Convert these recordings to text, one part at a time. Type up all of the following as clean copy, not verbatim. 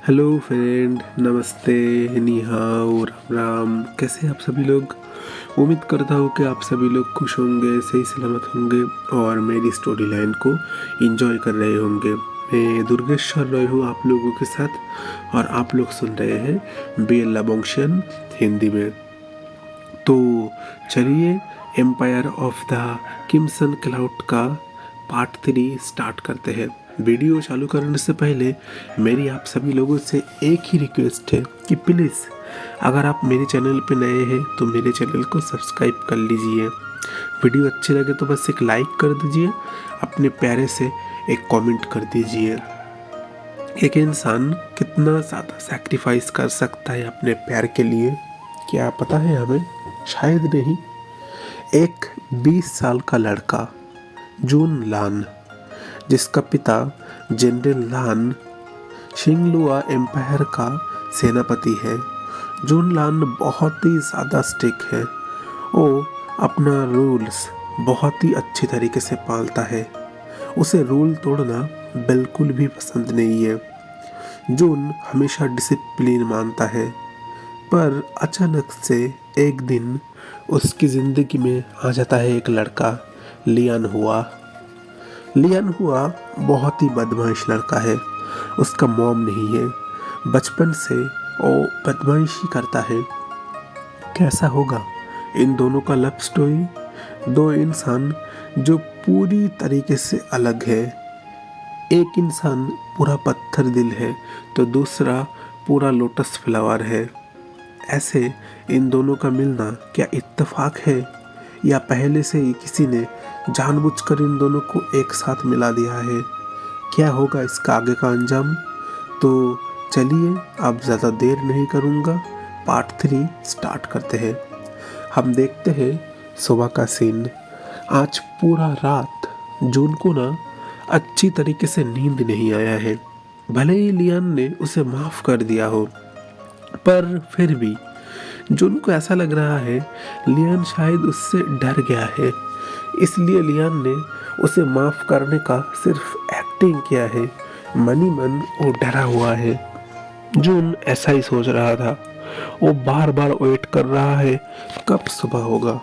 Hello friend, नमस्ते, नी हाओ, राम राम। कैसे हैं आप सभी लोग? उम्मीद करता हूँ कि आप सभी लोग खुश होंगे, सही सलामत होंगे और मेरी स्टोरी लाइन को एंजॉय कर रहे होंगे। मैं दुर्गेश्वर रॉय हूँ आप लोगों के साथ और आप लोग सुन रहे हैं बेला बोंगशन हिंदी में। तो चलिए एम्पायर ऑफ द किम्सन क्लाउड का पार्ट 3 स्टार्ट करते हैं। वीडियो चालू करने से पहले मेरी आप सभी लोगों से एक ही रिक्वेस्ट है कि प्लीज़ अगर आप मेरे चैनल पे नए हैं तो मेरे चैनल को सब्सक्राइब कर लीजिए। वीडियो अच्छी लगे तो बस एक लाइक कर दीजिए, अपने प्यारे से एक कमेंट कर दीजिए। एक इंसान कितना ज़्यादा सैक्रिफाइस कर सकता है अपने प्यार के लिए, क्या पता है हमें? शायद नहीं। एक 20 साल का लड़का जून लान, जिसका पिता जनरल लान शिंगलुआ एम्पायर का सेनापति है। जून लान बहुत ही ज़्यादा स्ट्रिक्ट है। वो अपना रूल्स बहुत ही अच्छी तरीके से पालता है। उसे रूल तोड़ना बिल्कुल भी पसंद नहीं है। जून हमेशा डिसिप्लिन मानता है, पर अचानक से एक दिन उसकी ज़िंदगी में आ जाता है एक लड़का, लियान हुआ। लियान हुआ बहुत ही बदमाश लड़का है। उसका मॉम नहीं है। बचपन से वो बदमाशी करता है। कैसा होगा इन दोनों का लव स्टोरी? दो इंसान जो पूरी तरीके से अलग है। एक इंसान पूरा पत्थर दिल है तो दूसरा पूरा लोटस फ्लावर है। ऐसे इन दोनों का मिलना क्या इत्तेफाक है या पहले से ही किसी ने जानबूझकर इन दोनों को एक साथ मिला दिया है? क्या होगा इसका आगे का अंजाम? तो चलिए अब ज़्यादा देर नहीं करूँगा, पार्ट 3 स्टार्ट करते हैं। हम देखते हैं सुबह का सीन। आज पूरा रात जून को ना अच्छी तरीके से नींद नहीं आया है। भले ही लियान ने उसे माफ़ कर दिया हो, पर फिर भी जून को ऐसा लग रहा है लियान शायद उससे डर गया है। इसलिए लियान ने उसे माफ़ करने का सिर्फ एक्टिंग किया है। मनी मन वो डरा हुआ है। जून ऐसा ही सोच रहा था। वो बार बार वेट कर रहा है कब सुबह होगा।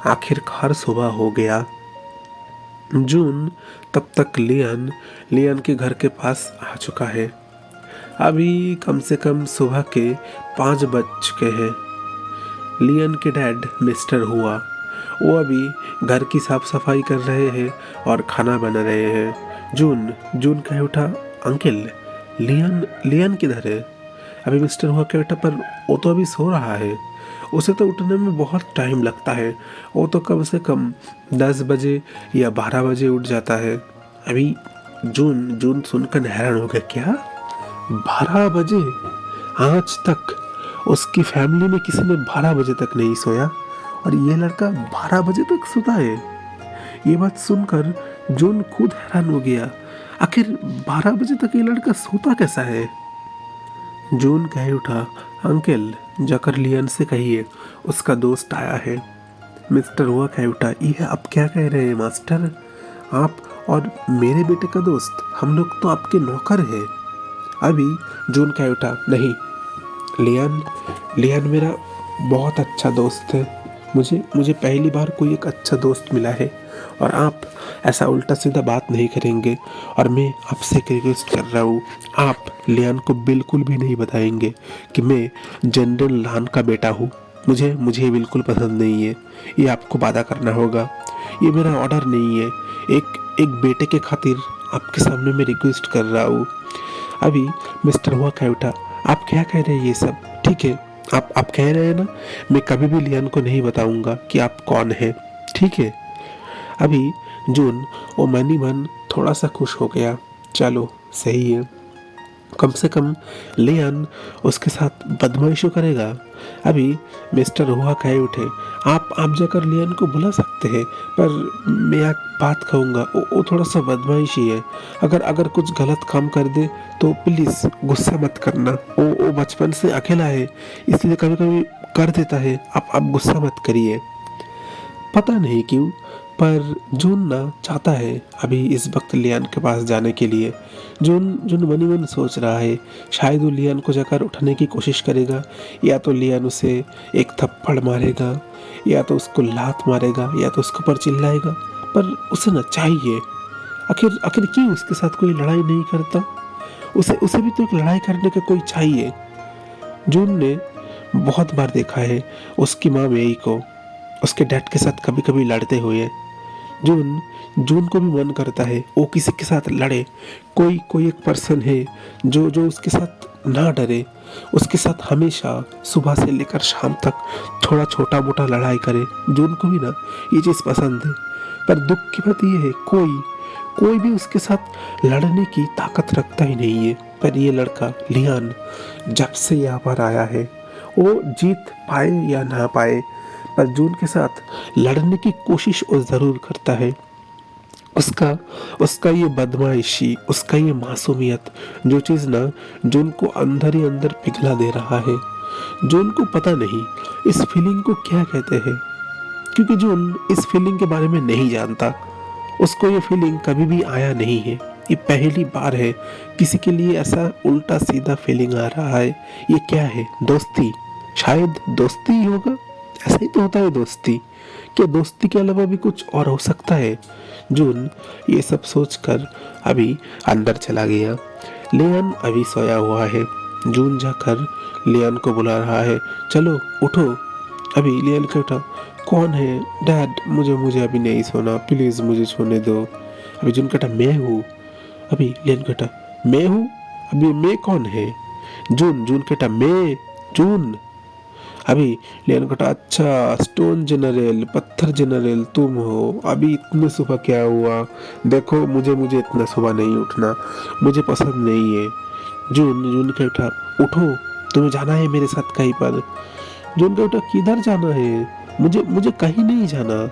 आखिरकार सुबह हो गया। जून तब तक लियान के घर के पास आ चुका है। अभी कम से कम सुबह के 5 बज चुके हैं। लियान के डैड मिस्टर हुआ, वो अभी घर की साफ सफाई कर रहे हैं और खाना बना रहे हैं। जून कह उठा, अंकल लियान किधर है? अभी मिस्टर हुआ कह उठा, पर वो तो अभी सो रहा है। उसे तो उठने में बहुत टाइम लगता है। वो तो कम से कम 10 बजे या 12 बजे उठ जाता है। अभी जून सुनकर हैरान हो गया, क्या 12 बजे? आज तक उसकी फैमिली में किसी ने 12 बजे तक नहीं सोया और ये लड़का 12 बजे तक सोता है। ये बात सुनकर जून खुद हैरान हो गया। आखिर 12 बजे तक ये लड़का सोता कैसा है? जून कह उठा, अंकल जाकर लियान से कहिए उसका दोस्त आया है। मिस्टर हुआ कह उठा, ये आप क्या कह रहे हैं मास्टर? आप और मेरे बेटे का दोस्त? हम लोग तो आपके नौकर हैं। अभी जून कह उठा, नहीं, लियान मेरा बहुत अच्छा दोस्त है। मुझे पहली बार कोई एक अच्छा दोस्त मिला है और आप ऐसा उल्टा सीधा बात नहीं करेंगे। और मैं आपसे रिक्वेस्ट कर रहा हूँ, आप लियान को बिल्कुल भी नहीं बताएंगे कि मैं जनरल लान का बेटा हूँ। मुझे बिल्कुल पसंद नहीं है। ये आपको वादा करना होगा। ये मेरा ऑर्डर नहीं है। एक बेटे के खातिर आपके सामने मैं रिक्वेस्ट कर रहा हूँ। अभी मिस्टर हुआ कह उठा, आप क्या कह रहे हैं ये सब? ठीक है, आप कह रहे हैं ना, मैं कभी भी लियान को नहीं बताऊंगा कि आप कौन हैं, ठीक है? अभी जून वो मनी मन थोड़ा सा खुश हो गया। चलो सही है, कम से कम लियान उसके साथ बदमाशी करेगा। अभी मिस्टर हुआ कहे उठे, आप जाकर लियान को बुला सकते हैं, पर मैं एक बात कहूँगा, वो थोड़ा सा बदमाशी है। अगर कुछ गलत काम कर दे तो प्लीज़ गुस्सा मत करना। वो बचपन से अकेला है, इसलिए कभी कभी कर देता है। आप गुस्सा मत करिए। पता नहीं क्यों पर जून ना चाहता है अभी इस वक्त लियान के पास जाने के लिए। जून जून मन ही मन सोच रहा है शायद वो लियान को जाकर उठाने की कोशिश करेगा, या तो लियान उसे एक थप्पड़ मारेगा, या तो उसको लात मारेगा, या तो उसके ऊपर चिल्लाएगा। पर उसे ना चाहिए, आखिर आखिर क्यों उसके साथ कोई लड़ाई नहीं करता? उसे उसे भी तो एक लड़ाई करने का कोई चाहिए। जून ने बहुत बार देखा है उसकी माँ मेई को उसके डैड के साथ कभी कभी लड़ते हुए। जून जून को भी मन करता है वो किसी के साथ लड़े, कोई कोई एक पर्सन है जो जो उसके साथ ना डरे, उसके साथ हमेशा सुबह से लेकर शाम तक थोड़ा छोटा मोटा लड़ाई करे। जून को भी ना ये चीज़ पसंद है। पर दुख की बात ये है कोई कोई भी उसके साथ लड़ने की ताकत रखता ही नहीं है। पर ये लड़का लियान जब से यहाँ पर आया है, वो जीत पाए या ना पाए, पर जून के साथ लड़ने की कोशिश वो ज़रूर करता है। उसका उसका ये बदमाशी, उसका ये मासूमियत, जो चीज़ ना जून को अंदर ही अंदर पिघला दे रहा है। जून को पता नहीं इस फीलिंग को क्या कहते हैं, क्योंकि जून इस फीलिंग के बारे में नहीं जानता। उसको ये फीलिंग कभी भी आया नहीं है। ये पहली बार है किसी के लिए ऐसा उल्टा सीधा फीलिंग आ रहा है। ये क्या है? दोस्ती? शायद दोस्ती ही होगा। ऐसा ही तो होता है दोस्ती। क्या दोस्ती के अलावा भी कुछ और हो सकता है? जून ये सब सोचकर अभी अंदर चला गया। लियान अभी सोया हुआ है। जून जाकर लियान को बुला रहा है, चलो उठो। अभी लियान को उठा, कौन है? डैड, मुझे मुझे अभी नहीं सोना, प्लीज मुझे सोने दो। अभी जून कहता मैं हूँ। अभी लियान कहता मैं हूँ? अभी मैं कौन है? जून जून कहता मैं जून। अभी लियान कहता अच्छा, स्टोन जनरल, पत्थर जनरल तुम हो। अभी इतने सुबह क्या हुआ? देखो मुझे मुझे इतना सुबह नहीं उठना, मुझे पसंद नहीं है। जून जून कहता उठो, तुम्हें जाना है मेरे साथ कहीं पर। जून कहता किधर जाना है? मुझे मुझे कहीं नहीं जाना।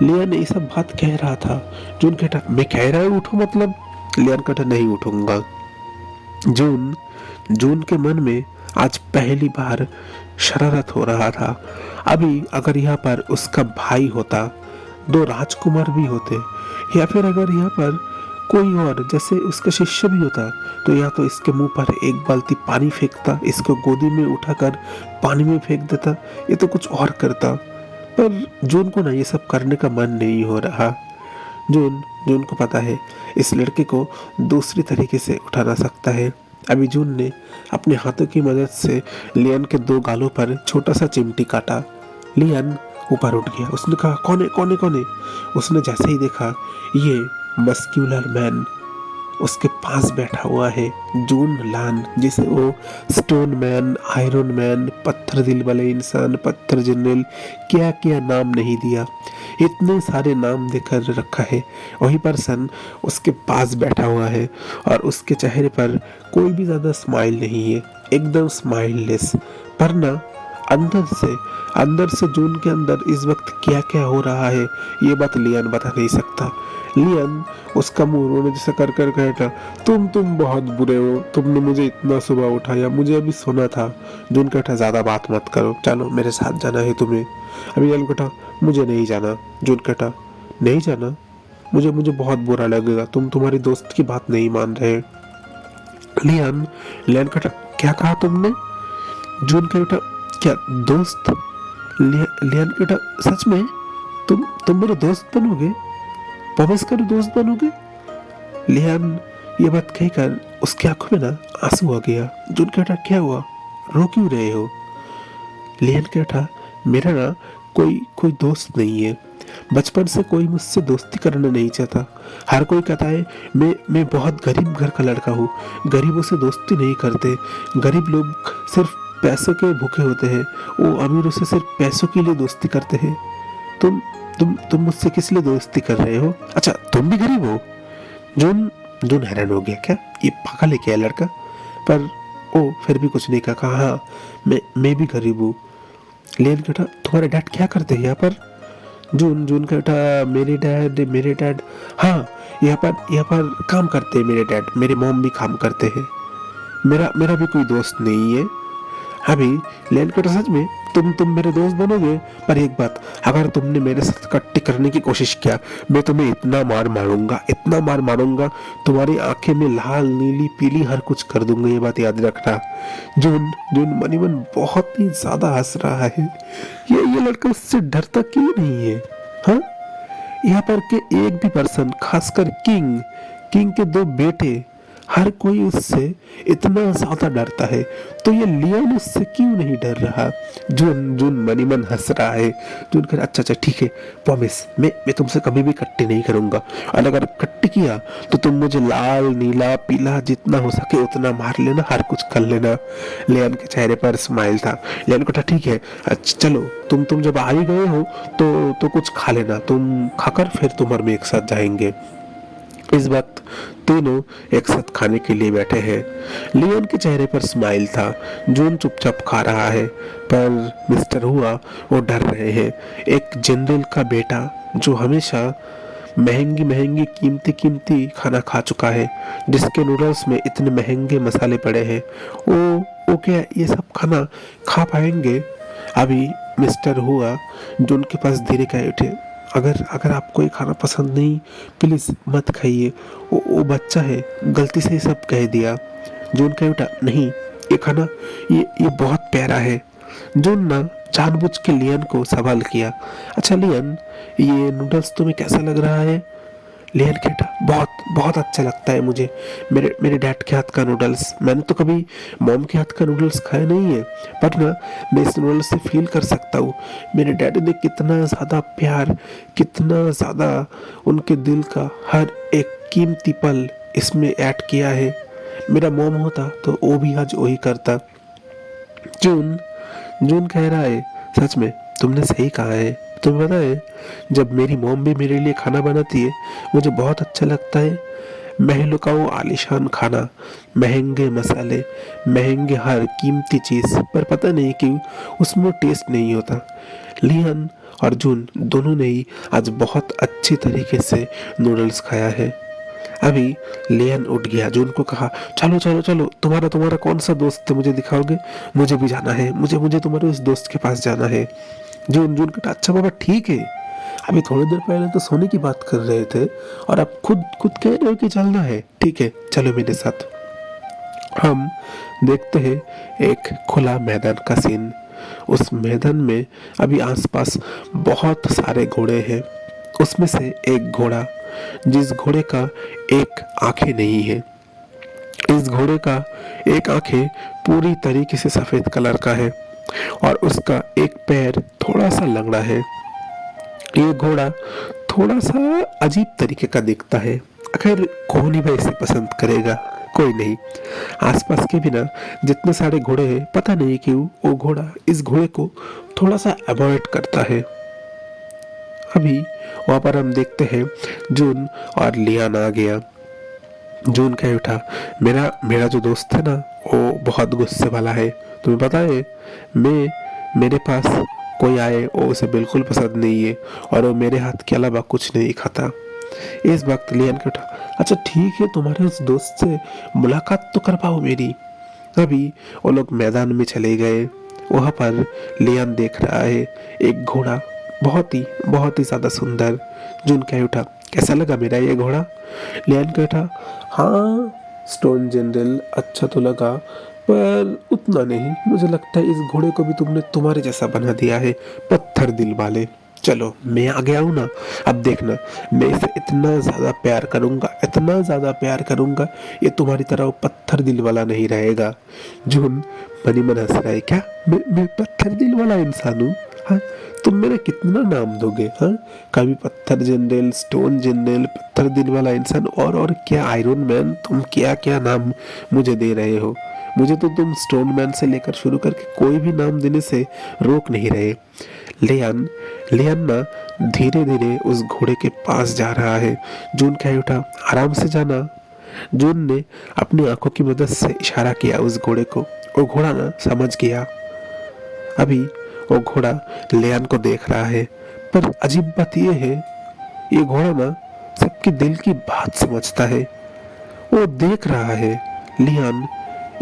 लियान ये सब बात कह रहा था। जून कहता मैं कह रहा हूँ उठो मतलब? लियान कहता नहीं उठूंगा। जून जून के मन में आज पहली बार शरारत हो रहा था। अभी अगर यहाँ पर उसका भाई होता, दो राजकुमार भी होते, या फिर अगर यहाँ पर कोई और जैसे उसका शिष्य भी होता, तो या तो इसके मुंह पर एक बाल्टी पानी फेंकता, इसको गोदी में उठाकर पानी में फेंक देता, ये तो कुछ और करता। पर जून को ना ये सब करने का मन नहीं हो रहा। जून जून को पता है इस लड़के को दूसरी तरीके से उठा ना सकता है। अभी जून ने अपने हाथों की मदद से लियान के दो गालों पर छोटा सा चिमटी काटा। लियान ऊपर उठ गया। उसने कहा कौन है कौन है कौन है? उसने जैसे ही देखा ये मस्क्यूलर मैन उसके पास बैठा हुआ है, जून लान, जिसे वो स्टोन मैन, आयरन मैन, पत्थर दिल वाले इंसान, पत्थर जनरल, क्या क्या नाम नहीं दिया, इतने सारे नाम देकर रखा है। वही पर्सन उसके पास बैठा हुआ है और उसके चेहरे पर कोई भी ज्यादा स्माइल नहीं है, एकदम स्माइललेस। पर ना अंदर से जून के अंदर इस वक्त क्या क्या हो रहा है ये बात लियान बता नहीं सकता। लियान उसका मुंह रोने जैसा कर कर कहता तुम बहुत बुरे हो, तुमने मुझे इतना सुबह उठाया, मुझे अभी सोना था। जून कहता ज्यादा बात मत करो, चलो मेरे साथ जाना है तुम्हें। अभी लियान कहता मुझे नहीं जाना। जून कहता नहीं जाना? मुझे मुझे बहुत बुरा लगेगा, तुम तुम्हारी दोस्त की बात नहीं मान रहे। लियान लियान कहता क्या कहा तुमने? जून कहता क्या दोस्त? लियान कहता सच में तुम मेरे दोस्त बनोगे? प्रॉमिस करो दोस्त बनोगे? लियान ये बात कहकर उसकी आंखों में ना आंसू आ गया। जून कहता क्या हुआ, रो क्यों रहे हो? लियान कहता मेरा ना कोई दोस्त नहीं है, बचपन से कोई मुझसे दोस्ती करना नहीं चाहता। हर कोई कहता है मैं बहुत गरीब घर का लड़का हूँ, गरीबों से दोस्ती नहीं करते, गरीब लोग सिर्फ पैसों के भूखे होते हैं, वो अमीरों से सिर्फ पैसों के लिए दोस्ती करते हैं। तुम मुझसे किस लिए दोस्ती कर रहे हो? अच्छा तुम भी गरीब हो? जून हैरान हो गया, क्या ये पागल है क्या लड़का? पर ओ फिर भी कुछ नहीं कहा। हाँ मैं भी गरीब हूँ। लियान कहता तुम्हारे डैड क्या करते हैं यहाँ पर? जून कहता मेरे डैड हाँ यहाँ पर काम करते हैं मेरे डैड, मेरे मॉम भी काम करते हैं, मेरा भी कोई दोस्त नहीं है। अभी लियान कहता सच में तुम मेरे दोस्त बनोगे, पर एक बात, अगर तुमने मेरे साथ कट्टी करने की कोशिश किया मैं तुम्हें इतना मार मारूंगा, इतना मार मारूंगा, तुम्हारी आंखें में लाल नीली पीली हर कुछ कर दूंगा, ये बात याद रखना। जून जून मनी मन बहुत ही ज्यादा हंस रहा है। ये लड़का उससे डरता क्यों नहीं है? हाँ, यहाँ पर के एक भी पर्सन, खासकर किंग किंग के दो बेटे, हर कोई उससे इतना ज्यादा डरता है, तो ये लियान उससे क्यों नहीं डर रहा? जून जून मनी मन हंस रहा है। जून कह अच्छा अच्छा ठीक है, प्रॉमिस, मैं तुमसे कभी भी कट्टी नहीं करूंगा, और अगर कट्टी किया तो तुम मुझे लाल नीला पीला जितना हो सके उतना मार लेना, हर कुछ कर लेना। लियान के चेहरे पर स्माइल था। लियान कहा ठीक है, अच्छा चलो, तुम जब आ ही गए हो तो कुछ खा लेना, तुम खाकर फिर तुम और मैं एक साथ जाएंगे। इस वक्त तीनों एक साथ खाने के लिए बैठे हैं। लियोन के चेहरे पर स्माइल था। जून चुपचाप खा रहा है, पर मिस्टर हुआ वो डर रहे हैं। एक जनरल का बेटा जो हमेशा महंगी महंगी कीमती कीमती खाना खा चुका है, जिसके नूडल्स में इतने महंगे मसाले पड़े हैं, वो क्या ये सब खाना खा पाएंगे? अभी मिस्टर हुआ जो उनके पास धीरे कह उठे, अगर आपको ये खाना पसंद नहीं, प्लीज मत खाइए, वो बच्चा है, गलती से ही सब कह दिया। जून कह उठा नहीं, ये खाना ये बहुत प्यारा है। जून ना जानबूझ के लियन को सवाल किया, अच्छा लियन, ये नूडल्स तुम्हें कैसा लग रहा है? लियन कहता बहुत बहुत अच्छा लगता है मुझे, मेरे डैड के हाथ का नूडल्स। मैंने तो कभी मॉम के हाथ का नूडल्स खाया नहीं है, पर ना मैं इस नूडल्स से फील कर सकता हूँ मेरे डैड ने कितना ज़्यादा प्यार, कितना ज़्यादा उनके दिल का हर एक कीमती पल इसमें ऐड किया है। मेरा मॉम होता तो वो भी आज वही करता। जून जून कह रहा है सच में तुमने सही कहा है। तुम्हें पता है, जब मेरी मॉम भी मेरे लिए खाना बनाती है मुझे बहुत अच्छा लगता है। महलों का वो आलीशान खाना, महंगे मसाले, महंगे हर कीमती चीज़, पर पता नहीं क्यों उसमें टेस्ट नहीं होता। लियन और जून दोनों ने ही आज बहुत अच्छी तरीके से नूडल्स खाया है। अभी लियन उठ गया। जून को कहा चलो चलो चलो, तुम्हारा कौन सा दोस्त है मुझे दिखाओगे? मुझे भी जाना है, मुझे तुम्हारे उस दोस्त के पास जाना है। जून कहा अच्छा बाबा ठीक है, अभी थोड़ी देर पहले तो सोने की बात कर रहे थे और अब खुद कह रहे हो कि चलना है। ठीक है चलो मेरे साथ। हम देखते हैं एक खुला मैदान का सीन। उस मैदान में अभी आसपास बहुत सारे घोड़े हैं। उसमें से एक घोड़ा, जिस घोड़े का एक आंखें नहीं है, इस घोड़े का एक आंखें पूरी तरीके से सफेद कलर का है और उसका एक पैर थोड़ा सा लंगड़ा है। ये घोड़ा थोड़ा सा अजीब तरीके का दिखता है। अगर कौन ही भाई इसे पसंद करेगा, कोई नहीं। आसपास के बिना जितने सारे घोड़े हैं, पता नहीं क्यों वो घोड़ा इस घोड़े को थोड़ा सा अवॉइड करता है। अभी वहां पर हम देखते हैं जून और लियान आ गया। जून कह उठा मेरा जो दोस्त है ना वो बहुत गुस्से वाला है। तुम्हें पता है, मेरे पास कोई आए वो उसे बिल्कुल पसंद नहीं है और वो मेरे हाथ के अलावा कुछ नहीं खाता। इस वक्त लियन कह उठा अच्छा ठीक है, तुम्हारे उस दोस्त से मुलाकात तो कर पाओ मेरी। अभी वो लोग मैदान में चले गए। वहां पर लियन देख रहा है एक घोड़ा, बहुत ही ज्यादा सुंदर। जून कह उठा कैसा लगा मेरा ये घोड़ा? लियन कह उठा हाँ स्टोन जनरल, अच्छा तो लगा, पर उतना नहीं। मुझे लगता है इस घोड़े को भी तुमने तुम्हारे जैसा बना दिया है, पत्थर दिल वाले। चलो मैं आ गया हूँ ना, अब देखना मैं इसे इतना ज्यादा प्यार करूंगा, इतना ज्यादा प्यार करूंगा, ये तुम्हारी तरह वो पत्थर दिल वाला नहीं रहेगा। जून मनी मन हंस रहा है, क्या मैं पत्थर दिल वाला इंसान हूँ? हाँ, तुम मेरा कितना नाम दोगे? हाँ, कभी पत्थर जनरल, स्टोन जनरल, पत्थर दिल वाला इंसान, और क्या आयरन मैन, तुम क्या क्या नाम मुझे दे रहे हो? मुझे तो तुम स्टोन मैन से लेकर शुरू करके कोई भी नाम देने से रोक नहीं रहे। लियन ना धीरे धीरे उस घोड़े के पास जा रहा है। जून कह उठा आराम से जाना। जून ने अपनी आंखों की मदद से इशारा किया उस घोड़े को। वो घोड़ा ना समझ गया। अभी वो घोड़ा लियन को देख रहा है, पर अजीब बात यह है ये घोड़ा ना सबके दिल की बात समझता है। वो देख रहा है लियन,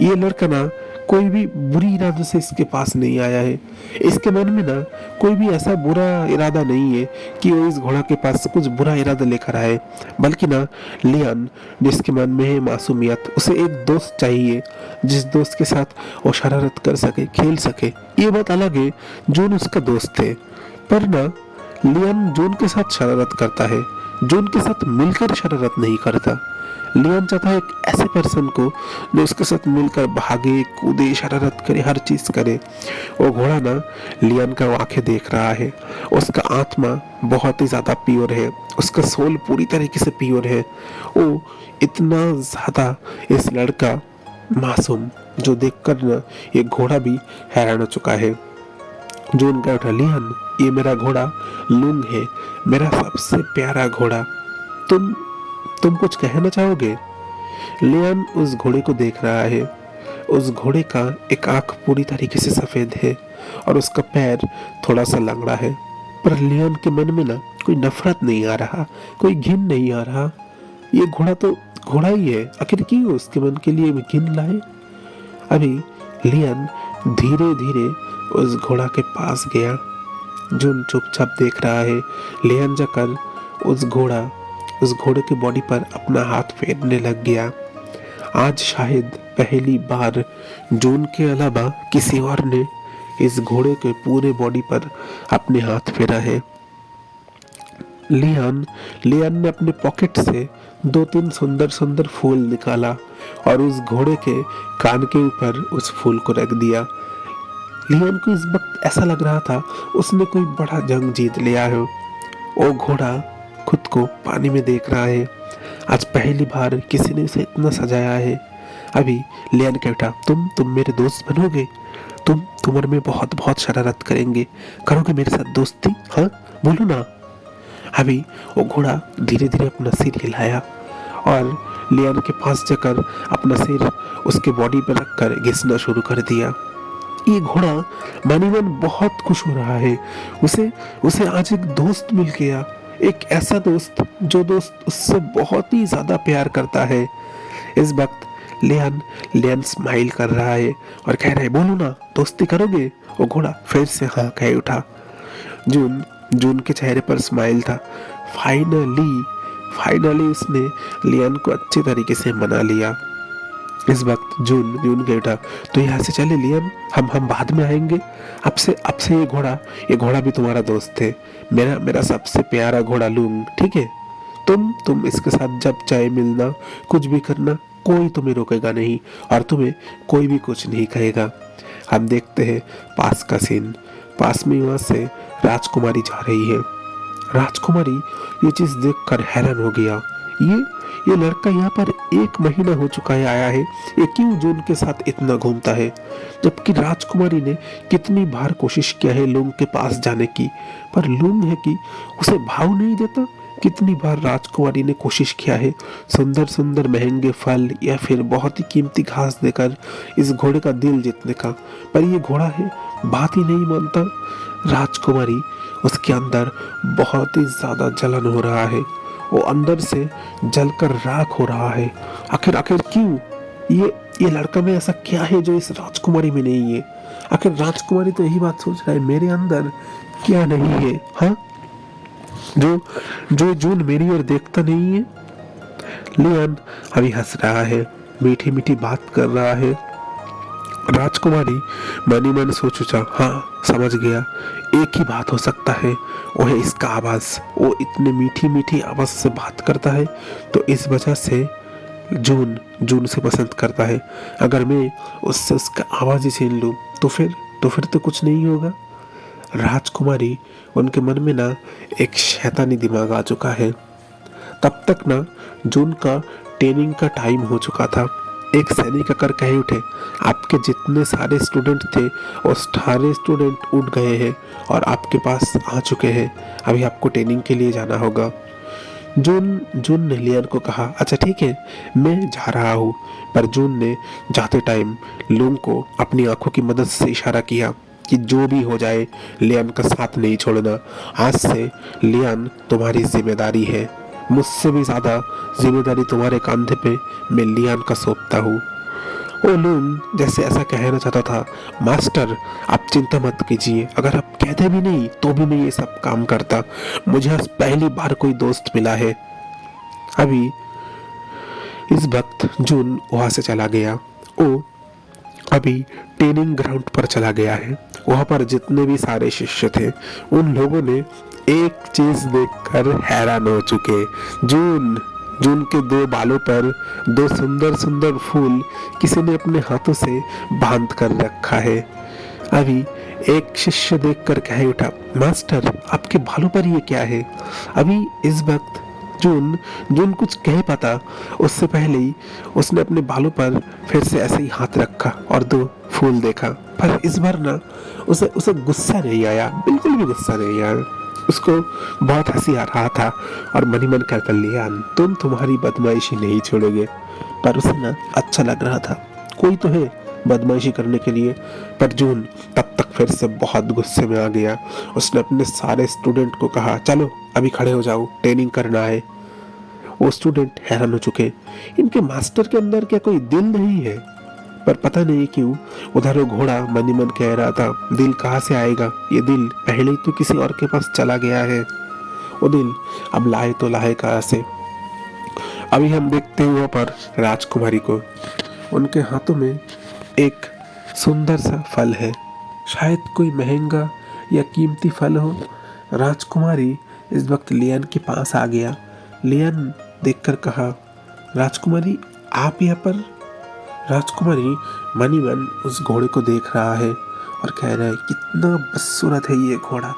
ये लड़का ना कोई भी बुरी इरादे से इसके पास नहीं आया है। इसके मन में ना कोई भी ऐसा बुरा इरादा नहीं है कि वो इस घोड़ा के पास कुछ बुरा इरादा लेकर आए, बल्कि ना लियान जिसके मन में है मासूमियत, उसे एक दोस्त चाहिए जिस दोस्त के साथ वो शरारत कर सके, खेल सके। ये बात अलग है, जून उसका दोस्त है, पर ना लियान जून के साथ शरारत करता है, जून के साथ मिलकर शरारत नहीं करता। लियान चाहता है एक ऐसे पर्सन को जो उसके साथ मिलकर भागे कूदे शरारत करे, हर चीज करे। वो घोड़ा ना लियान का आंखें देख रहा है, उसका आत्मा बहुत ही ज्यादा प्योर है, उसका सोल पूरी तरीके से प्योर है। वो इतना ज्यादा इस लड़का मासूम जो देखकर ना ये घोड़ा भी हैरान हो चुका है। जून कह उठा, लियान ये मेरा घोड़ा लुंग है, मेरा सबसे प्यारा घोड़ा, तुम कुछ कहना चाहोगे? लियान उस घोड़े को देख रहा है। उस घोड़े का एक आंख पूरी तरीके से सफेद है और उसका पैर थोड़ा सा लंगड़ा है, पर लियान के मन में ना कोई नफरत नहीं आ रहा, कोई घिन नहीं आ रहा। ये घोड़ा तो घोड़ा ही है, आखिर क्यों उसके मन के लिए घिन लाए? अभी लियान धीरे धीरे उस घोड़ा के पास गया। जून चुपचाप देख रहा है। लियान जाकर उस घोड़े के बॉडी पर अपना हाथ फेरने लग गया। आज शायद पहली बार जून के अलावा किसी और ने इस घोड़े के पूरे बॉडी पर अपने हाथ फेरा है। लियान ने अपने पॉकेट से 2-3 सुंदर सुंदर फूल निकाला और उस घोड़े के कान के ऊपर उस फूल को रख दिया। लियान को इस वक्त ऐसा लग रहा था उसने कोई बड़ा जंग जीत लिया है। वो घोड़ा खुद को पानी में देख रहा है। आज पहली बार किसी ने उसे इतना सजाया है। अभी लियान कह उठा, तुम मेरे दोस्त बनोगे? तुम और मैं बहुत बहुत शरारत करोगे मेरे साथ दोस्ती? हाँ बोलो ना। अभी वो घोड़ा धीरे धीरे अपना सिर हिलाया और लियान के पास जाकर अपना सिर उसके बॉडी पर रखकर घिसना शुरू कर दिया। ये घोड़ा मानी मन बहुत खुश हो रहा है। उसे आज एक दोस्त मिल गया, एक ऐसा दोस्त जो दोस्त उससे बहुत ही ज्यादा प्यार करता है। इस वक्त लियान स्माइल कर रहा है और कह रहा है, बोलो ना दोस्ती करोगे? वो घोड़ा फिर से हाँ कह उठा। जून के चेहरे पर स्माइल था। फाइनली उसने लियान को अच्छे तरीके से मना लिया। इस वक्त जून कह उठा, तो यहाँ से चले लियान, हम बाद में आएंगे। अब से ये घोड़ा भी तुम्हारा दोस्त है, मेरा सबसे प्यारा घोड़ा लूंग, ठीक है? तुम इसके साथ जब चाहे मिलना, कुछ भी करना, कोई तुम्हें रोकेगा नहीं और तुम्हें कोई भी कुछ नहीं कहेगा। हम देखते हैं पास का सीन। पास में वहां से राजकुमारी जा रही है। राजकुमारी ये चीज देखकर हैरान हो गया। ये लड़का यहाँ पर 1 महीना हो चुका है आया है, ये क्यों जून के साथ इतना घूमता है? जबकि राजकुमारी ने कितनी बार कोशिश किया है लूंग के पास जाने की, पर लूंग है कि उसे भाव नहीं देता। कितनी बार राजकुमारी ने कोशिश किया है सुंदर सुंदर महंगे फल या फिर बहुत ही कीमती घास देकर इस घोड़े का दिल जीतने का, पर ये घोड़ा है बात ही नहीं मानता। राजकुमारी उसके अंदर बहुत ही ज्यादा जलन हो रहा है, वो अंदर से जलकर राख हो रहा है। आखिर क्यों? ये लड़का में ऐसा क्या है जो इस राजकुमारी में नहीं है? आखिर राजकुमारी तो यही बात सोच रहा है, मेरे अंदर क्या नहीं है? हाँ, जो जून मेरी ओर देखता नहीं है। लियान अभी हंस रहा है, मीठी मीठी बात कर रहा है। राजकुमारी मनी मन सोच उठा, हाँ समझ गया, एक ही बात हो सकता है, वो है इसका आवाज। वो इतने मीठी मीठी आवाज से बात करता है तो इस वजह से जून से पसंद करता है। अगर मैं उससे उसका आवाज ही छीन लूं तो फिर तो कुछ नहीं होगा। राजकुमारी उनके मन में ना एक शैतानी दिमाग आ चुका है। तब तक ना जून का ट्रेनिंग का टाइम हो चुका था। एक सैनिक आकर कहे उठे, आपके जितने सारे स्टूडेंट थे वो सारे स्टूडेंट उठ गए हैं और आपके पास आ चुके हैं, अभी आपको ट्रेनिंग के लिए जाना होगा। जून ने लियान को कहा, अच्छा ठीक है मैं जा रहा हूँ, पर जून ने जाते टाइम लूंग को अपनी आंखों की मदद से इशारा किया कि जो भी हो जाए लियान का साथ नहीं छोड़ना। आज से लियान तुम्हारी जिम्मेदारी है, मुझसे भी ज्यादा जिम्मेदारी तुम्हारे कंधे पे मैं लियान का सौंपता हूँ। ओ लूंग जैसे ऐसा कहना चाहता था, मास्टर आप चिंता मत कीजिए, अगर आप कहते भी नहीं तो भी मैं ये सब काम करता, मुझे आज पहली बार कोई दोस्त मिला है। अभी इस वक्त जून वहां से चला गया। वो अभी ट्रेनिंग ग्राउंड पर चला गया है। वहां पर जितने भी सारे शिष्य थे उन लोगों ने एक चीज देखकर हैरान हो चुके। जून जून के दो बालों पर दो सुंदर सुंदर फूल किसी ने अपने हाथों से बांध कर रखा है। अभी एक शिष्य देखकर कह उठा, मास्टर आपके बालों पर ये क्या है? अभी इस वक्त जून जून कुछ कह पाता उससे पहले ही उसने अपने बालों पर फिर से ऐसे ही हाथ रखा और दो फूल देखा। पर इस बार ना उसे उसे गुस्सा नहीं आया, बिल्कुल भी गुस्सा नहीं आया। उसको बहुत हंसी आ रहा था और मनी मन कहता, लिया तुम तुम्हारी बदमाशी नहीं छोड़ोगे। पर उसे ना अच्छा लग रहा था, कोई तो है बदमाशी करने के लिए। पर जून तब तक फिर से बहुत गुस्से में आ गया। उसने अपने सारे स्टूडेंट को कहा, चलो अभी खड़े हो जाओ, ट्रेनिंग करना है। वो स्टूडेंट हैरान हो चुके, इनके मास्टर के अंदर क्या कोई दिल नहीं है? पर पता नहीं क्यों उधर वो घोड़ा मन ही मन कह रहा था, दिल कहाँ से आएगा? ये दिल पहले ही तो किसी और के पास चला गया है, वो दिल अब लाए तो लाए कहाँ से? अभी हम देखते हैं वहाँ पर राजकुमारी को, उनके हाथों में एक सुंदर सा फल है, शायद कोई महंगा या कीमती फल हो। राजकुमारी इस वक्त लियन के पास आ गया। लियन देखकर कहा, राजकुमारी आप यहाँ पर? राजकुमारी मनी मन उस घोड़े को देख रहा है और कह रहा है, कितना बदसूरत है ये घोड़ा,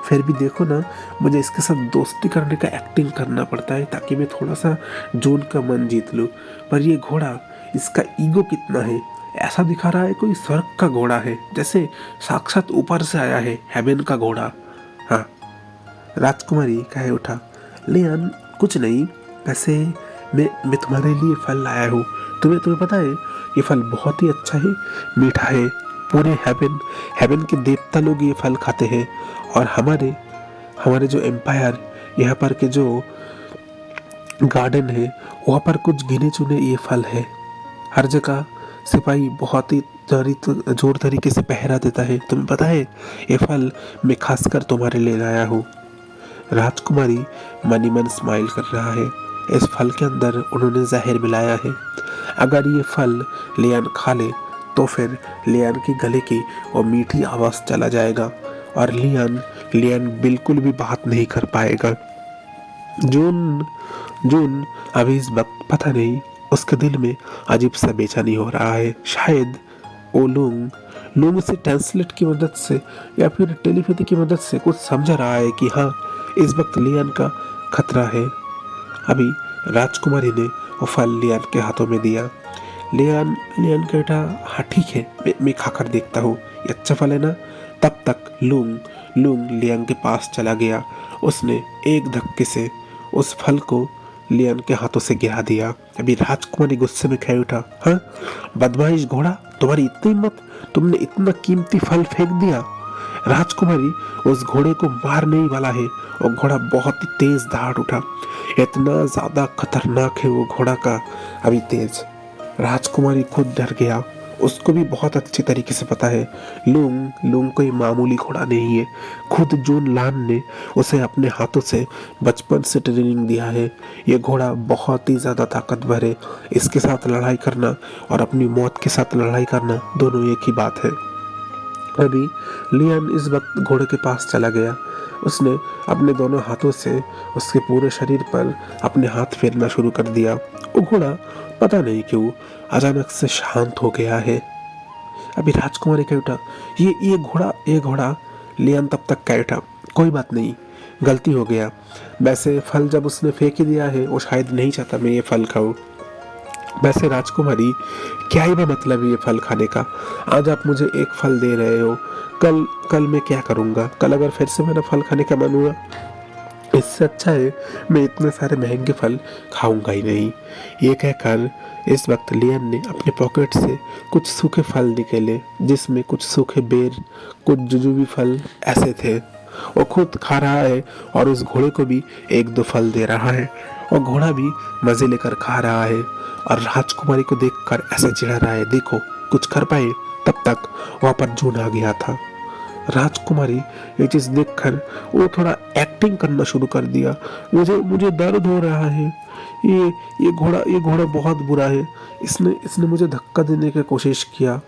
फिर भी देखो ना मुझे इसके साथ दोस्ती करने का एक्टिंग करना पड़ता है ताकि मैं थोड़ा सा जून का मन जीत लूँ। पर ये घोड़ा, इसका ईगो कितना है, ऐसा दिखा रहा है कोई स्वर्ग का घोड़ा है, जैसे साक्षात ऊपर से आया है, हेवन का घोड़ा। हाँ, राजकुमारी कहे उठा, लियन कुछ नहीं, वैसे मैं तुम्हारे लिए फल लाया हूँ। तुम्हें पता है ये फल बहुत ही अच्छा है, मीठा है, पूरे हेवन के देवता लोग ये फल खाते हैं। और हमारे जो एम्पायर, यहाँ पर के जो गार्डन है वहाँ पर कुछ गिने चुने ये फल है। हर जगह सिपाही बहुत ही जोर तरीके से पहरा देता है। तुम्हें पता है ये फल मैं खासकर तुम्हारे लिए लाया हूँ। राजकुमारी मनी मन स्माइल कर रहा है। इस फल के अंदर उन्होंने जहर मिलाया है। अगर ये फल लियान खा ले तो फिर लियान के गले की वो मीठी आवाज़ चला जाएगा और लियान बिल्कुल भी बात नहीं कर पाएगा। जून अभी इस वक्त पता नहीं उसके दिल में अजीब सा बेचैनी हो रहा है। शायद वो लूंग से ट्रांसलेट की मदद से या फिर टेलीपैथी की मदद से कुछ समझ रहा है कि हाँ इस वक्त लियान का खतरा है। अभी राजकुमारी ने वो फल लियान के हाथों में दिया। लियान कहता, हाँ ठीक है, मैं खाकर देखता हूँ, ये अच्छा फल है ना। तब तक लूंग लियान के पास चला गया। उसने एक धक्के से उस फल को लियान के हाथों से गिरा दिया। अभी राजकुमारी गुस्से में कह उठा, हाँ बदमाश घोड़ा, तुम्हारी इतनी हिम्मत, तुमने इतना कीमती फल फेंक दिया। राजकुमारी उस घोड़े को मारने ही वाला है और घोड़ा बहुत ही तेज दहाड़ उठा। इतना ज्यादा खतरनाक है वो घोड़ा का अभी तेज। राजकुमारी खुद डर गया। उसको भी बहुत अच्छी तरीके से पता है लूंग कोई मामूली घोड़ा नहीं है। खुद जून लान ने उसे अपने हाथों से बचपन से ट्रेनिंग दिया है। ये घोड़ा बहुत ही ज़्यादा ताकतवर है। इसके साथ लड़ाई करना और अपनी मौत के साथ लड़ाई करना दोनों एक ही बात है। अभी लियान इस वक्त घोड़े के पास चला गया। उसने अपने दोनों हाथों से उसके पूरे शरीर पर अपने हाथ फेरना शुरू कर दिया। वो घोड़ा पता नहीं क्यों अचानक से शांत हो गया है। अभी राजकुमारी कह उठा, ये घोड़ा। लियान तब तक कह उठा, कोई बात नहीं, गलती हो गया। वैसे फल जब उसने फेंक ही दिया है वो शायद नहीं चाहता मैं ये फल खाऊं। वैसे राजकुमारी क्या ही मतलब ये फल खाने का? आज आप मुझे एक फल दे रहे हो, कल मैं क्या करूँगा? कल अगर फिर से मेरा फल खाने का मन हुआ, इससे अच्छा है मैं इतने सारे महंगे फल खाऊंगा ही नहीं। ये कहकर इस वक्त लियन ने अपने पॉकेट से कुछ सूखे फल निकाले, जिसमें कुछ सूखे बेर, कुछ जुजुबी फल ऐसे थे। वो खुद खा रहा है और उस घोड़े को भी एक दो फल दे रहा है, और घोड़ा भी मजे लेकर खा रहा है और राजकुमारी को देखकर ऐसे चिढ़ा रहा है, देखो कुछ कर पाए। तब तक वहां पर जून आ गया था। राजकुमारी ये चीज देखकर वो थोड़ा एक्टिंग करना शुरू कर दिया, मुझे मुझे दर्द हो रहा है, ये घोड़ा बहुत बुरा है, इसने इसने मुझे धक्का देने की कोशिश किया।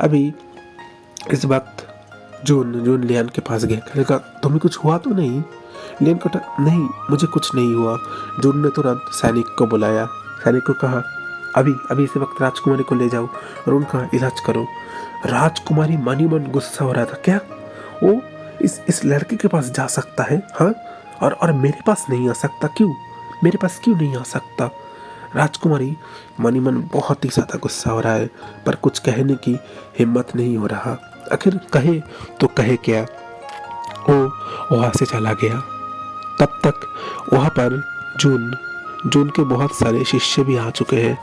अभी इस वक्त जून जून लियान के पास गया, कहने का तुम्हें कुछ हुआ तो नहीं? लियान कहा नहीं, मुझे कुछ नहीं हुआ। जून ने तुरंत सैनिक को बुलाया, सैनिक को कहा अभी अभी इसी वक्त राजकुमारी को ले जाओ और उनका इलाज करो। राजकुमारी मन मन गुस्सा हो रहा था, क्या वो इस लड़के के पास जा सकता है? हाँ, और मेरे पास नहीं आ सकता? क्यों मेरे पास क्यों नहीं आ सकता? राजकुमारी मन बहुत ही ज्यादा गुस्सा हो रहा है, पर कुछ कहने की हिम्मत नहीं हो रहा। आखिर कहे तो कहे क्या? वो वहां से चला गया। तब तक वहां पर जून के बहुत सारे शिष्य भी आ चुके हैं।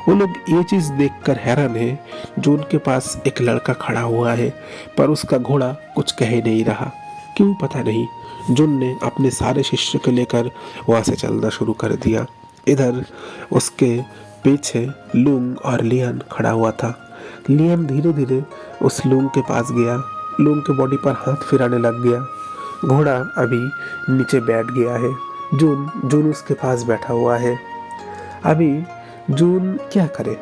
वो लोग ये चीज देखकर हैरान है, जून के पास एक लड़का खड़ा हुआ है पर उसका घोड़ा कुछ कह नहीं रहा, क्यों पता नहीं। जून ने अपने सारे शिष्य को लेकर वहां से चलना शुरू कर दिया। इधर उसके पीछे लूंग और लियान खड़ा हुआ था। लियान धीरे धीरे उस लूंग के पास गया, लूंग के बॉडी पर हाथ फिराने लग गया। घोड़ा अभी नीचे बैठ गया है, जून उसके पास बैठा हुआ है। अभी जून क्या करे?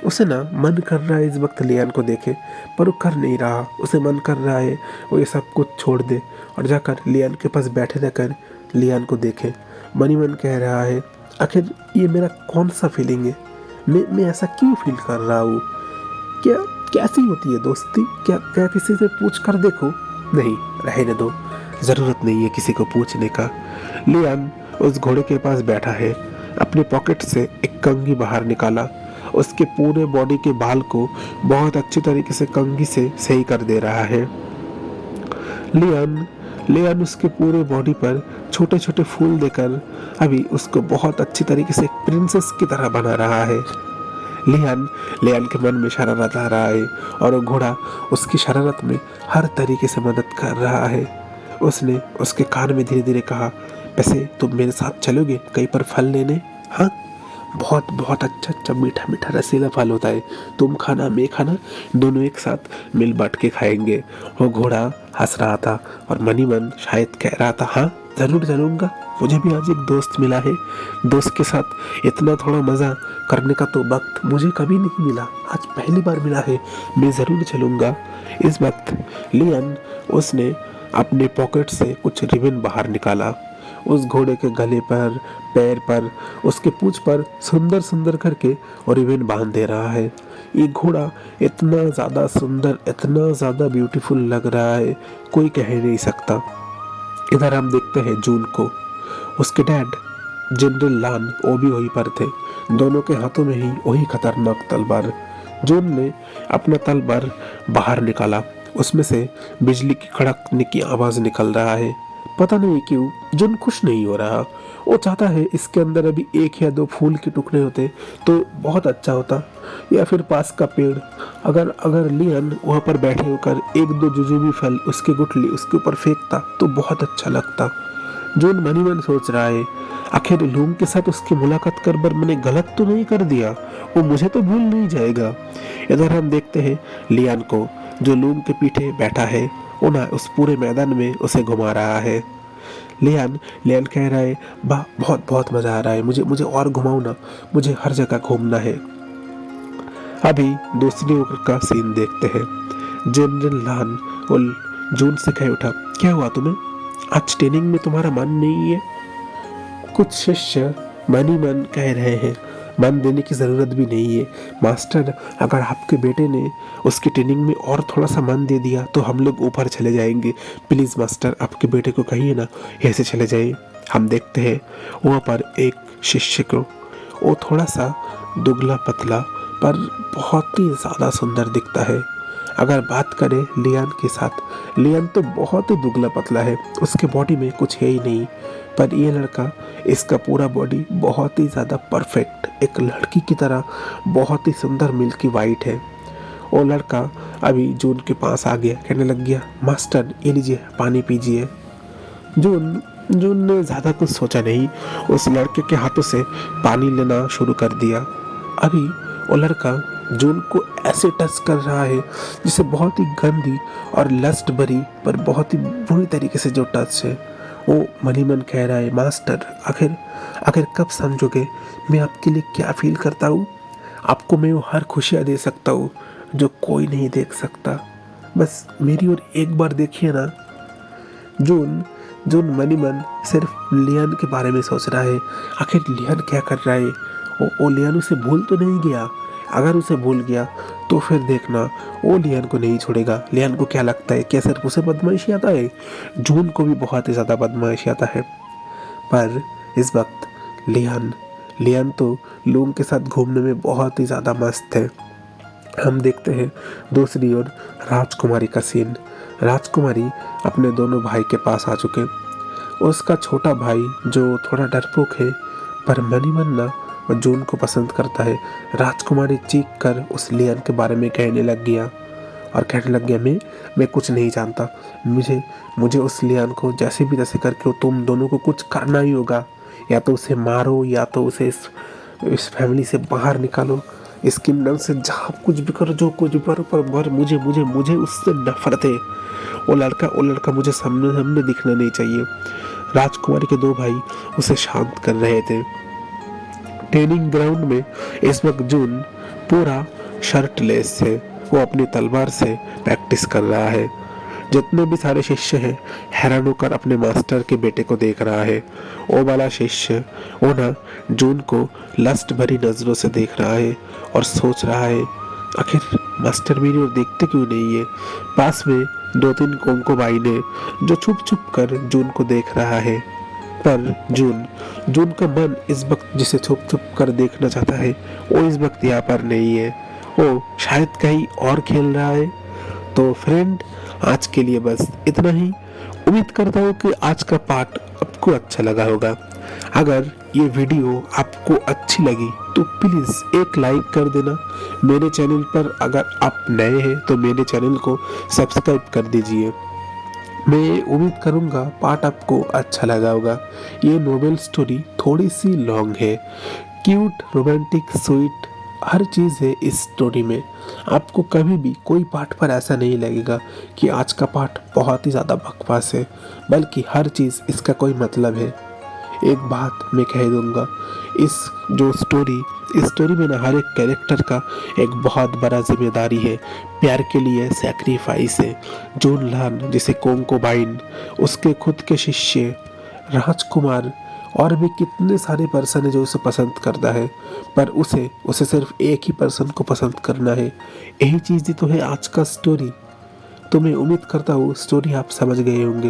उसे ना मन कर रहा है इस वक्त लियान को देखे, पर वो कर नहीं रहा। उसे मन कर रहा है वो ये सब कुछ छोड़ दे और जाकर लियान के पास बैठे रहकर लियान को देखे। मनी मन कह रहा है, आखिर ये मेरा कौन सा फीलिंग है? मैं ऐसा क्यों फील कर रहा हूँ? क्या कैसी होती है दोस्ती? क्या किसी से पूछ कर देखो? नहीं, रहने दो, जरूरत नहीं है किसी को पूछने का। लियान उस घोड़े के पास बैठा है, अपने पॉकेट से एक कंघी बाहर निकाला, उसके पूरे बॉडी के बाल को बहुत अच्छी तरीके से कंघी से सही कर दे रहा है। लियान उसके पूरे बॉडी पर छोटे छोटे फूल देकर अभी उसको बहुत अच्छी तरीके से एक प्रिंसेस की तरह बना रहा है। लियान के मन में शरारत आ रहा है और वो घोड़ा उसकी शरारत में हर तरीके से मदद कर रहा है। उसने उसके कान में धीरे धीरे कहा, वैसे तुम मेरे साथ चलोगे कहीं पर फल लेने? हाँ, बहुत बहुत अच्छा मीठा मीठा रसीला फल होता है, तुम खाना मैं खाना, दोनों एक साथ मिल बांट के खाएंगे। वो घोड़ा हंस रहा था और मनी मन शायद कह रहा था, हाँ जरूर चलूंगा, मुझे भी आज एक दोस्त मिला है, दोस्त के साथ इतना थोड़ा मजा करने का तो वक्त मुझे कभी नहीं मिला, आज पहली बार मिला है, मैं जरूर चलूंगा। इस वक्त लियान उसने अपने पॉकेट से कुछ रिबन बाहर निकाला, उस घोड़े के गले पर, पैर पर, उसके पूंछ पर सुंदर सुंदर करके और रिबन बांध दे रहा है। ये घोड़ा इतना ज्यादा सुंदर, इतना ज्यादा ब्यूटीफुल लग रहा है, कोई कह नहीं सकता। इधर हम देखते हैं जून को, उसके डैड जनरल लान वो भी वहीं पर थे, दोनों के हाथों में ही वही खतरनाक तलवार। जून ने अपना तलवार बाहर निकाला, उसमें से बिजली की कड़कने की आवाज निकल रहा है। पता नहीं क्यों जून खुश नहीं हो रहा, वो चाहता है इसके अंदर अभी एक या दो फूल के टुकड़े होते तो बहुत अच्छा होता, या फिर पास का पेड़, अगर लियान वहां पर बैठे होकर एक दो जुजुबी फल उसके गुठली उसके ऊपर फेंकता तो बहुत अच्छा लगता। जून मनी मन सोच रहा है, आखिर लूम के साथ उसकी मुलाकात कर बर मैंने गलत तो नहीं कर दिया, वो मुझे तो भूल नहीं जाएगा। इधर हम देखते हैं लियान को, जो लूम के पीछे बैठा है, वो ना उस पूरे मैदान में उसे घुमा रहा है। लियान कह रहा है, वाह बहुत बहुत मजा आ रहा है, मुझे और घुमाओ ना, मुझे हर जगह घूमना है। अभी दूसरी ओर का सीन देखते हैं। जनरल लान और जून से कह उठा, क्या हुआ तुम्हें? आज ट्रेनिंग में तुम्हारा मन नहीं है? कुछ शिष्य मन ही मन कह रहे हैं, मन देने की जरूरत भी नहीं है मास्टर, अगर आपके बेटे ने उसकी ट्रेनिंग में और थोड़ा सा मन दे दिया तो हम लोग ऊपर चले जाएंगे, प्लीज मास्टर आपके बेटे को कहिए ना ऐसे चले जाए। हम देखते हैं वहाँ पर एक शिष्य को, वो थोड़ा सा दुबला पतला पर बहुत ही ज़्यादा सुंदर दिखता है। अगर बात करें लियान के साथ, लियान तो बहुत ही दुबला पतला है, उसके बॉडी में कुछ है ही नहीं, पर ये लड़का, इसका पूरा बॉडी बहुत ही ज़्यादा परफेक्ट, एक लड़की की तरह बहुत ही सुंदर मिल्की वाइट है। वो लड़का अभी जून के पास आ गया, कहने लग गया, मास्टर ये लीजिए पानी पीजिए। जून जून ने ज़्यादा कुछ सोचा नहीं, उस लड़के के हाथों से पानी लेना शुरू कर दिया। अभी वो लड़का जून को ऐसे टच कर रहा है जिसे बहुत ही गंदी और लस्ट भरी पर बहुत ही बुरी तरीके से जो टच है। वो मनी मन कह रहा है, मास्टर आखिर आखिर कब समझोगे मैं आपके लिए क्या फील करता हूँ। आपको मैं वो हर खुशियाँ दे सकता हूँ जो कोई नहीं देख सकता, बस मेरी ओर एक बार देखिए ना। जून जून मनी मन सिर्फ लियान के बारे में सोच रहा है, आखिर लियान क्या कर रहा है। वो लियान उसे भूल तो नहीं गया, अगर उसे भूल गया तो फिर देखना वो लियान को नहीं छोड़ेगा। लियान को क्या लगता है, क्या सिर्फ उसे बदमाशी आता है? जून को भी बहुत ही ज़्यादा बदमाशी आता है। पर इस वक्त लियान तो लोगों के साथ घूमने में बहुत ही ज़्यादा मस्त है। हम देखते हैं दूसरी ओर राजकुमारी का सीन। राजकुमारी अपने दोनों भाई के पास आ चुके। उसका छोटा भाई जो थोड़ा डरपोक है पर मनी मन ना जून को पसंद करता है। राजकुमारी चीख कर उस लियान के बारे में कहने लग गया और कहने लग गया, मैं कुछ नहीं जानता, मुझे उस लियान को जैसे भी तैसे करके तुम दोनों को कुछ करना ही होगा, या तो उसे मारो या तो उसे इस फैमिली से बाहर निकालो, इस किंगडम से जहाँ कुछ भी करो, जो कुछ भी करो, पर मुझे उससे नफरत है। वो लड़का मुझे सामने दिखना नहीं चाहिए। राजकुमारी के दो भाई उसे शांत कर रहे थे। ट्रेनिंग ग्राउंड में इस वक्त जून पूरा शर्टलेस है। वो अपनी तलवार से प्रैक्टिस कर रहा है। जितने भी सारे शिष्य हैं हैरान होकर अपने मास्टर के बेटे को देख रहा है। वो वाला शिष्य वो ना जून को लस्ट भरी नजरों से देख रहा है और सोच रहा है, आखिर मास्टर मेरी ओर देखते क्यों नहीं है। पास में 2-3 कोंको भाई ने जो छुप छुप कर जून को देख रहा है, पर जून का मन इस वक्त जिसे छुप छुप कर देखना चाहता है वो इस वक्त यहाँ पर नहीं है, वो शायद कहीं और खेल रहा है। तो फ्रेंड, आज के लिए बस इतना ही। उम्मीद करता हूँ कि आज का पार्ट आपको अच्छा लगा होगा। अगर ये वीडियो आपको अच्छी लगी तो प्लीज़ एक लाइक कर देना। मेरे चैनल पर अगर आप नए हैं तो मेरे चैनल को सब्सक्राइब कर दीजिए। मैं उम्मीद करूँगा पार्ट आपको अच्छा लगा होगा। ये नोवेल स्टोरी थोड़ी सी लॉन्ग है, क्यूट, रोमांटिक, स्वीट हर चीज़ है इस स्टोरी में। आपको कभी भी कोई पार्ट पर ऐसा नहीं लगेगा कि आज का पार्ट बहुत ही ज़्यादा बकवास है, बल्कि हर चीज़ इसका कोई मतलब है। एक बात मैं कह दूंगा, इस स्टोरी में ना हर एक कैरेक्टर का एक बहुत बड़ा जिम्मेदारी है। प्यार के लिए सैक्रिफाइस है। जून लान जिसे कोंकोबाइन, उसके खुद के शिष्य, राजकुमार और भी कितने सारे पर्सन है जो उसे पसंद करता है, पर उसे सिर्फ एक ही पर्सन को पसंद करना है। यही चीज़ ही तो है आज का स्टोरी। तो मैं उम्मीद करता हूँ स्टोरी आप समझ गए होंगे।